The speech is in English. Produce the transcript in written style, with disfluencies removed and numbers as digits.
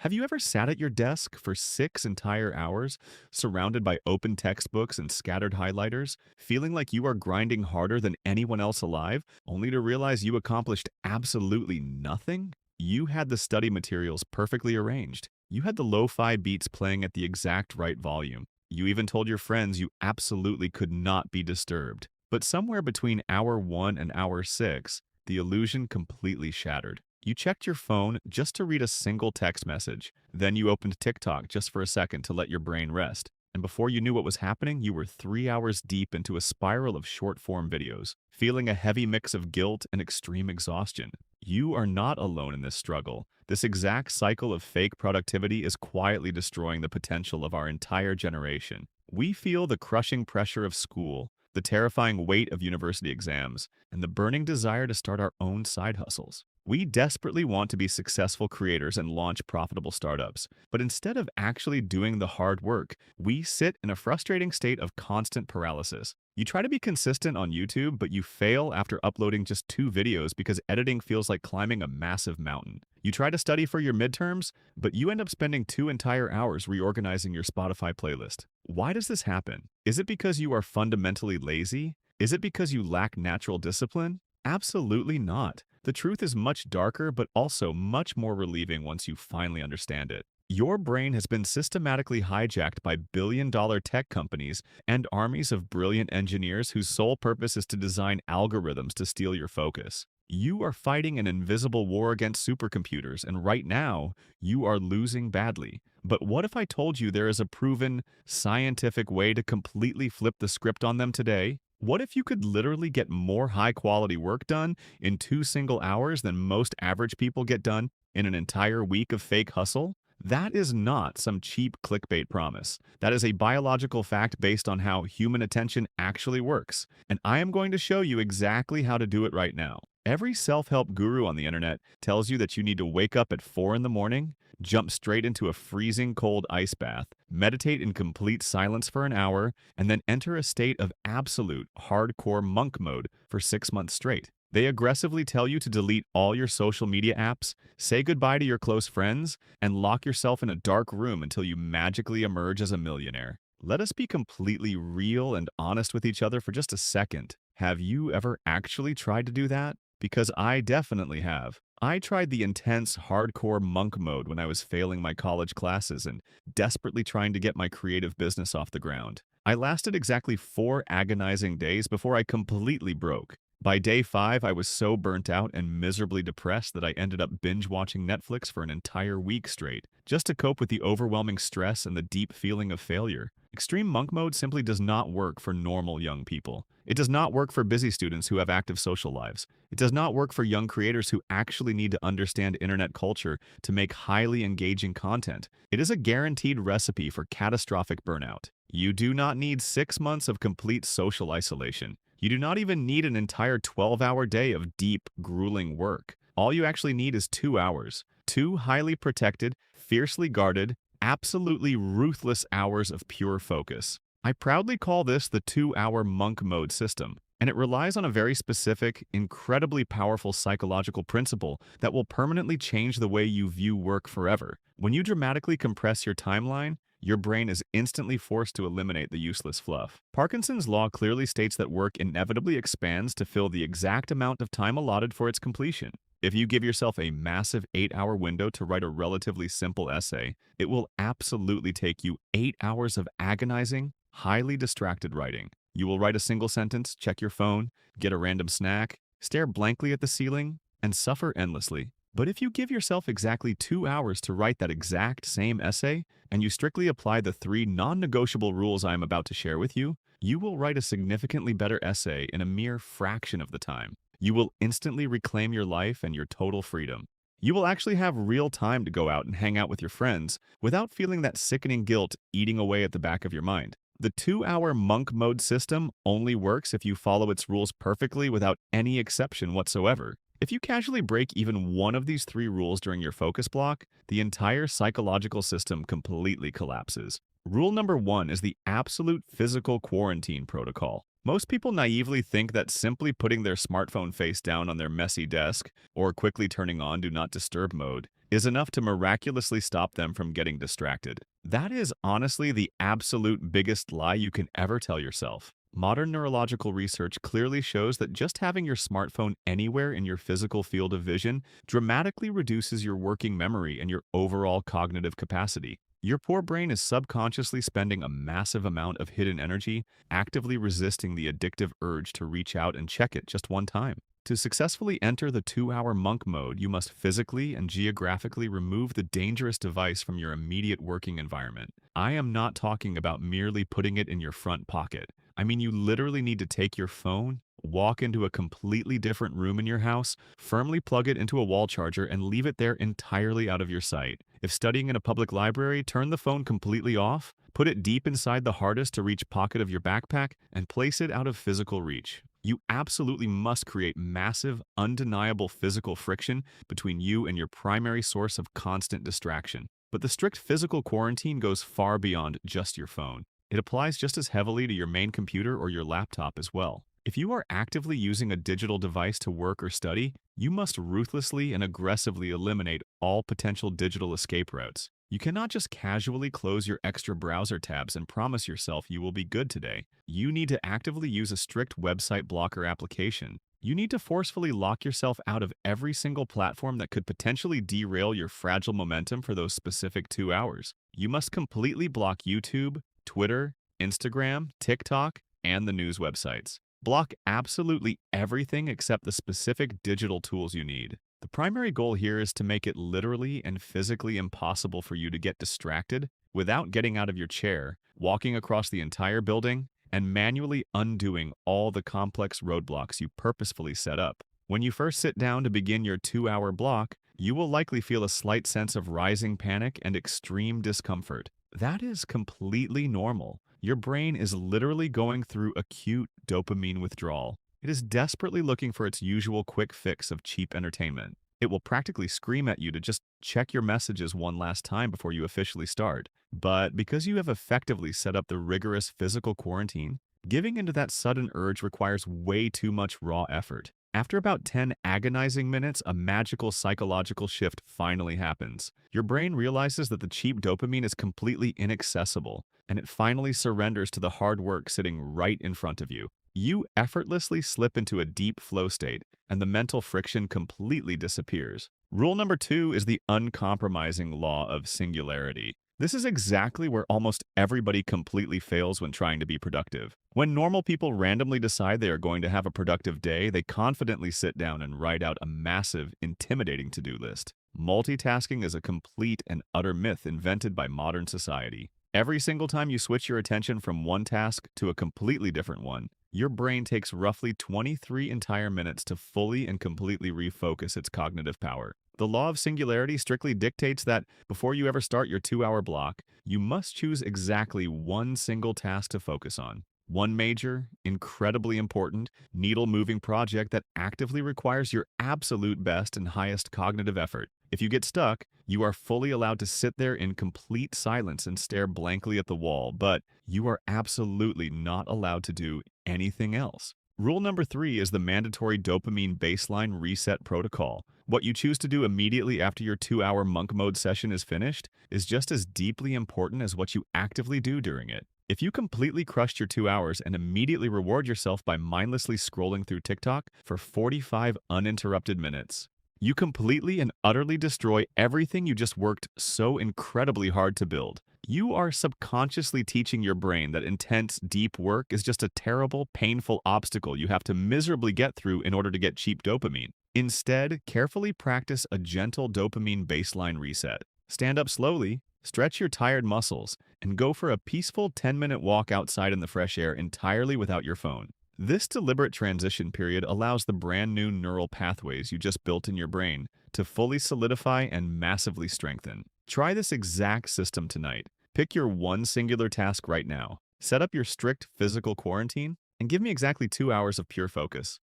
Have you ever sat at your desk for 6 entire hours, surrounded by open textbooks and scattered highlighters, feeling like you are grinding harder than anyone else alive, only to realize you accomplished absolutely nothing? You had the study materials perfectly arranged. You had the lo-fi beats playing at the exact right volume. You even told your friends you absolutely could not be disturbed. But somewhere between hour 1 and hour 6, the illusion completely shattered. You checked your phone just to read a single text message. Then you opened TikTok just for a second to let your brain rest. And before you knew what was happening, you were 3 hours deep into a spiral of short-form videos, feeling a heavy mix of guilt and extreme exhaustion. You are not alone in this struggle. This exact cycle of fake productivity is quietly destroying the potential of our entire generation. We feel the crushing pressure of school, the terrifying weight of university exams, and the burning desire to start our own side hustles. We desperately want to be successful creators and launch profitable startups, but instead of actually doing the hard work, we sit in a frustrating state of constant paralysis. You try to be consistent on YouTube, but you fail after uploading just 2 videos because editing feels like climbing a massive mountain. You try to study for your midterms, but you end up spending 2 entire hours reorganizing your Spotify playlist. Why does this happen? Is it because you are fundamentally lazy? Is it because you lack natural discipline? Absolutely not. The truth is much darker, but also much more relieving once you finally understand it. Your brain has been systematically hijacked by billion-dollar tech companies and armies of brilliant engineers whose sole purpose is to design algorithms to steal your focus. You are fighting an invisible war against supercomputers, and right now, you are losing badly. But what if I told you there is a proven, scientific way to completely flip the script on them today? What if you could literally get more high-quality work done in 2 single hours than most average people get done in an entire week of fake hustle? That is not some cheap clickbait promise. That is a biological fact based on how human attention actually works. And I am going to show you exactly how to do it right now. Every self-help guru on the internet tells you that you need to wake up at 4 in the morning, jump straight into a freezing cold ice bath, meditate in complete silence for an hour, and then enter a state of absolute hardcore monk mode for 6 months straight. They aggressively tell you to delete all your social media apps, say goodbye to your close friends, and lock yourself in a dark room until you magically emerge as a millionaire. Let us be completely real and honest with each other for just a second. Have you ever actually tried to do that? Because I definitely have. I tried the intense, hardcore monk mode when I was failing my college classes and desperately trying to get my creative business off the ground. I lasted exactly 4 agonizing days before I completely broke. By day 5, I was so burnt out and miserably depressed that I ended up binge-watching Netflix for an entire week straight, just to cope with the overwhelming stress and the deep feeling of failure. Extreme monk mode simply does not work for normal young people. It does not work for busy students who have active social lives. It does not work for young creators who actually need to understand internet culture to make highly engaging content. It is a guaranteed recipe for catastrophic burnout. You do not need 6 months of complete social isolation. You do not even need an entire 12-hour day of deep, grueling work. All you actually need is 2 hours. 2 highly protected, fiercely guarded, absolutely ruthless hours of pure focus. I proudly call this the 2-hour monk mode system, and it relies on a very specific, incredibly powerful psychological principle that will permanently change the way you view work forever. When you dramatically compress your timeline, your brain is instantly forced to eliminate the useless fluff. Parkinson's law clearly states that work inevitably expands to fill the exact amount of time allotted for its completion. If you give yourself a massive 8-hour window to write a relatively simple essay, it will absolutely take you 8 hours of agonizing, highly distracted writing. You will write a single sentence, check your phone, get a random snack, stare blankly at the ceiling, and suffer endlessly. But if you give yourself exactly 2 hours to write that exact same essay, and you strictly apply the 3 non-negotiable rules I am about to share with you, you will write a significantly better essay in a mere fraction of the time. You will instantly reclaim your life and your total freedom. You will actually have real time to go out and hang out with your friends without feeling that sickening guilt eating away at the back of your mind. The 2-hour monk mode system only works if you follow its rules perfectly without any exception whatsoever. If you casually break even one of these 3 rules during your focus block, the entire psychological system completely collapses. Rule number 1 is the absolute physical quarantine protocol. Most people naively think that simply putting their smartphone face down on their messy desk or quickly turning on Do Not Disturb mode is enough to miraculously stop them from getting distracted. That is honestly the absolute biggest lie you can ever tell yourself. Modern neurological research clearly shows that just having your smartphone anywhere in your physical field of vision dramatically reduces your working memory and your overall cognitive capacity. Your poor brain is subconsciously spending a massive amount of hidden energy actively resisting the addictive urge to reach out and check it just one time. To successfully enter the 2-hour monk mode, you must physically and geographically remove the dangerous device from your immediate working environment. I am not talking about merely putting it in your front pocket. I mean, you literally need to take your phone, walk into a completely different room in your house, firmly plug it into a wall charger, and leave it there entirely out of your sight. If studying in a public library, turn the phone completely off, put it deep inside the hardest to reach pocket of your backpack, and place it out of physical reach. You absolutely must create massive, undeniable physical friction between you and your primary source of constant distraction. But the strict physical quarantine goes far beyond just your phone. It applies just as heavily to your main computer or your laptop as well. If you are actively using a digital device to work or study, you must ruthlessly and aggressively eliminate all potential digital escape routes. You cannot just casually close your extra browser tabs and promise yourself you will be good today. You need to actively use a strict website blocker application. You need to forcefully lock yourself out of every single platform that could potentially derail your fragile momentum for those specific 2 hours. You must completely block YouTube, Twitter, Instagram, TikTok, and the news websites. Block absolutely everything except the specific digital tools you need. The primary goal here is to make it literally and physically impossible for you to get distracted without getting out of your chair, walking across the entire building, and manually undoing all the complex roadblocks you purposefully set up. When you first sit down to begin your 2-hour block, you will likely feel a slight sense of rising panic and extreme discomfort. That is completely normal. Your brain is literally going through acute dopamine withdrawal. It is desperately looking for its usual quick fix of cheap entertainment. It will practically scream at you to just check your messages one last time before you officially start. But because you have effectively set up the rigorous physical quarantine, giving into that sudden urge requires way too much raw effort. After about 10 agonizing minutes, a magical psychological shift finally happens. Your brain realizes that the cheap dopamine is completely inaccessible, and it finally surrenders to the hard work sitting right in front of you. You effortlessly slip into a deep flow state, and the mental friction completely disappears. Rule number 2 is the uncompromising law of singularity. This is exactly where almost everybody completely fails when trying to be productive. When normal people randomly decide they are going to have a productive day, they confidently sit down and write out a massive, intimidating to-do list. Multitasking is a complete and utter myth invented by modern society. Every single time you switch your attention from one task to a completely different one, your brain takes roughly 23 entire minutes to fully and completely refocus its cognitive power. The law of singularity strictly dictates that before you ever start your 2-hour block, you must choose exactly one single task to focus on. One major, incredibly important, needle-moving project that actively requires your absolute best and highest cognitive effort. If you get stuck, you are fully allowed to sit there in complete silence and stare blankly at the wall, but you are absolutely not allowed to do anything else. Rule number 3 is the mandatory dopamine baseline reset protocol. What you choose to do immediately after your 2-hour monk mode session is finished is just as deeply important as what you actively do during it. If you completely crushed your 2 hours and immediately reward yourself by mindlessly scrolling through TikTok for 45 uninterrupted minutes, you completely and utterly destroy everything you just worked so incredibly hard to build. You are subconsciously teaching your brain that intense, deep work is just a terrible, painful obstacle you have to miserably get through in order to get cheap dopamine. Instead, carefully practice a gentle dopamine baseline reset. Stand up slowly, stretch your tired muscles, and go for a peaceful 10-minute walk outside in the fresh air entirely without your phone. This deliberate transition period allows the brand new neural pathways you just built in your brain to fully solidify and massively strengthen. Try this exact system tonight. Pick your one singular task right now. Set up your strict physical quarantine and give me exactly 2 hours of pure focus.